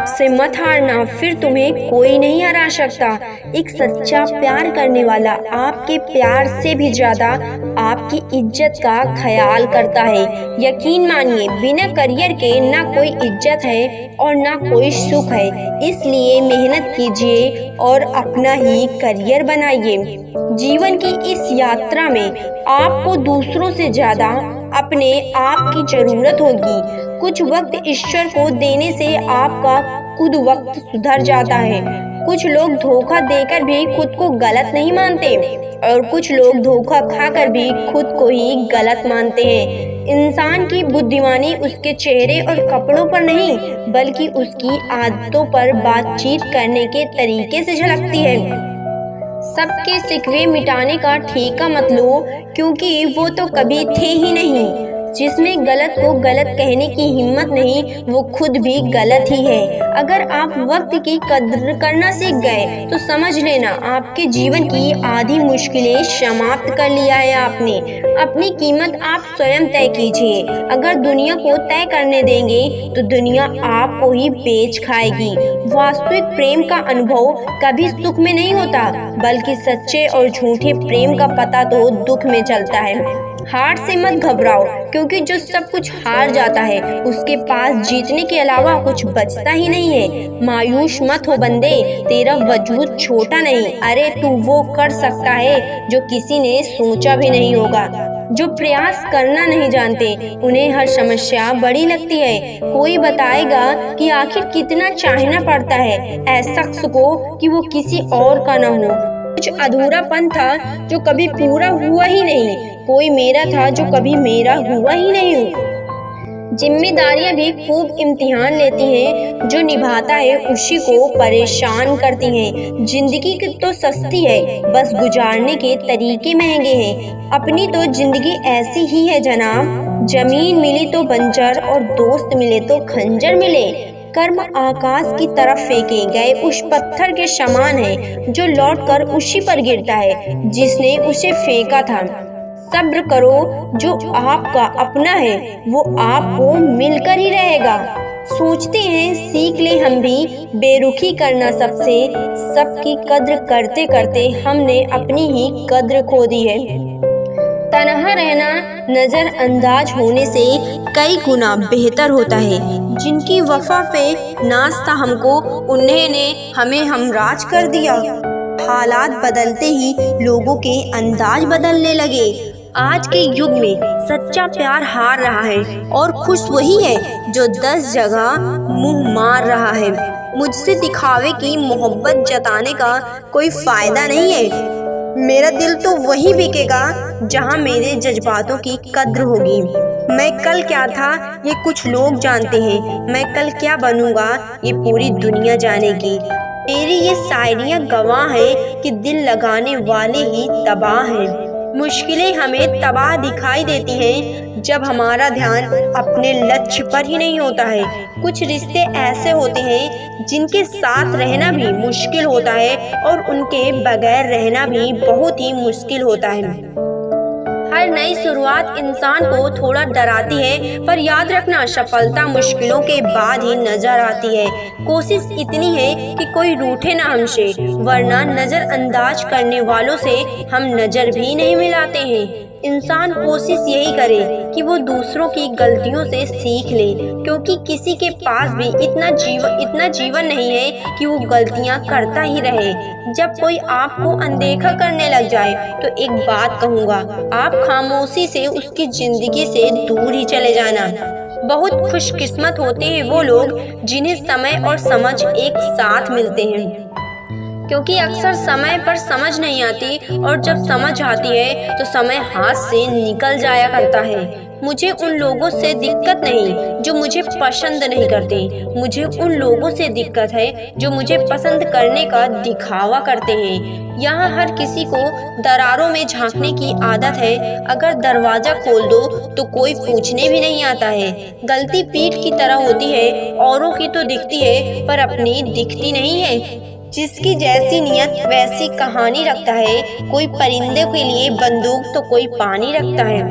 आपसे मत हारना, फिर तुम्हें कोई नहीं हरा सकता। एक सच्चा प्यार करने वाला आपके प्यार से भी ज्यादा आपकी इज्जत का ख्याल करता है। यकीन मानिए, बिना करियर के ना कोई इज्जत है और ना कोई सुख है। इसलिए मेहनत कीजिए और अपना ही करियर बनाइए। जीवन की इस यात्रा में आपको दूसरों से ज्यादा अपने आप की जरूरत होगी। कुछ वक्त ईश्वर को देने से आपका खुद वक्त सुधर जाता है। कुछ लोग धोखा देकर भी खुद को गलत नहीं मानते और कुछ लोग धोखा खाकर भी खुद को ही गलत मानते हैं। इंसान की बुद्धिमानी उसके चेहरे और कपड़ों पर नहीं, बल्कि उसकी आदतों पर बातचीत करने के तरीके से झलकती है। सबके शिकवे मिटाने का ठेका मत लो, क्योंकि वो तो कभी थे ही नहीं। जिसमें गलत को गलत कहने की हिम्मत नहीं, वो खुद भी गलत ही है। अगर आप वक्त की कद्र करना सीख गए तो समझ लेना आपके जीवन की आधी मुश्किलें समाप्त कर लिया है आपने। अपनी कीमत आप स्वयं तय कीजिए। अगर दुनिया को तय करने देंगे तो दुनिया आपको ही बेच खाएगी। वास्तविक प्रेम का अनुभव कभी सुख में नहीं होता, बल्कि सच्चे और झूठे प्रेम का पता तो दुख में चलता है। हार से मत घबराओ, क्योंकि जो सब कुछ हार जाता है उसके पास जीतने के अलावा कुछ बचता ही नहीं है। मायूस मत हो बंदे, तेरा वजूद छोटा नहीं। अरे तू वो कर सकता है जो किसी ने सोचा भी नहीं होगा। जो प्रयास करना नहीं जानते उन्हें हर समस्या बड़ी लगती है। कोई बताएगा कि आखिर कितना चाहना पड़ता है ऐसा शख्स को कि वो किसी और का न हो। कुछ अधूरापन था जो कभी पूरा हुआ ही नहीं। कोई मेरा था जो कभी मेरा हुआ ही नहीं। जिम्मेदारियां भी खूब इम्तिहान लेती हैं, जो निभाता है उसी को परेशान करती हैं। जिंदगी तो सस्ती है, बस गुजारने के तरीके महंगे हैं। अपनी तो जिंदगी ऐसी ही है जनाब, जमीन मिली तो बंजर और दोस्त मिले तो खंजर मिले। कर्म आकाश की तरफ फेंके गए उस पत्थर के समान है जो लौटकर उसी पर गिरता है जिसने उसे फेंका था। सब्र करो, जो आपका अपना है वो आपको मिलकर ही रहेगा। सोचते हैं सीख ले हम भी बेरुखी करना सबसे, सबकी कद्र करते करते हमने अपनी ही कद्र खो दी है। तन्हा रहना नजरअंदाज होने से कई गुना बेहतर होता है। जिनकी वफा पे नाज था हमको, उन्हें ने हमें हमराज कर दिया। हालात बदलते ही लोगों के अंदाज बदलने लगे। आज के युग में सच्चा प्यार हार रहा है और खुश वही है जो 10 जगह मुंह मार रहा है। मुझसे दिखावे की मोहब्बत जताने का कोई फायदा नहीं है। मेरा दिल तो वही बिकेगा जहाँ मेरे जज्बातों की कद्र होगी। मैं कल क्या था ये कुछ लोग जानते हैं, मैं कल क्या बनूंगा ये पूरी दुनिया जानेगी। मेरी ये शायरियाँ गवाह है कि दिल लगाने वाले ही तबाह हैं। मुश्किलें हमें तबाह दिखाई देती हैं जब हमारा ध्यान अपने लक्ष्य पर ही नहीं होता है। कुछ रिश्ते ऐसे होते हैं जिनके साथ रहना भी मुश्किल होता है और उनके बगैर रहना भी बहुत ही मुश्किल होता है। हर नई शुरुआत इंसान को थोड़ा डराती है, पर याद रखना सफलता मुश्किलों के बाद ही नजर आती है। कोशिश इतनी है कि कोई रूठे ना हमसे, वरना नजरअंदाज करने वालों से हम नजर भी नहीं मिलाते हैं। इंसान कोशिश यही करे कि वो दूसरों की गलतियों से सीख ले, क्योंकि किसी के पास भी इतना जीवन नहीं है कि वो गलतियां करता ही रहे। जब कोई आपको अनदेखा करने लग जाए तो एक बात कहूँगा, आप खामोशी से उसकी जिंदगी से दूर ही चले जाना। बहुत खुशकिस्मत होते हैं वो लोग जिन्हें समय और समझ एक साथ मिलते हैं, क्योंकि अक्सर समय पर समझ नहीं आती और जब समझ आती है तो समय हाथ से निकल जाया करता है। मुझे उन लोगों से दिक्कत नहीं जो मुझे पसंद नहीं करते, मुझे उन लोगों से दिक्कत है जो मुझे पसंद करने का दिखावा करते हैं। यहाँ हर किसी को दरारों में झांकने की आदत है। अगर दरवाजा खोल दो तो कोई पूछने भी नहीं आता है। गलती पीठ की तरह होती है, औरों की तो दिखती है पर अपनी दिखती नहीं है। जिसकी जैसी नियत वैसी कहानी रखता है। कोई परिंदे के लिए बंदूक तो कोई पानी रखता है।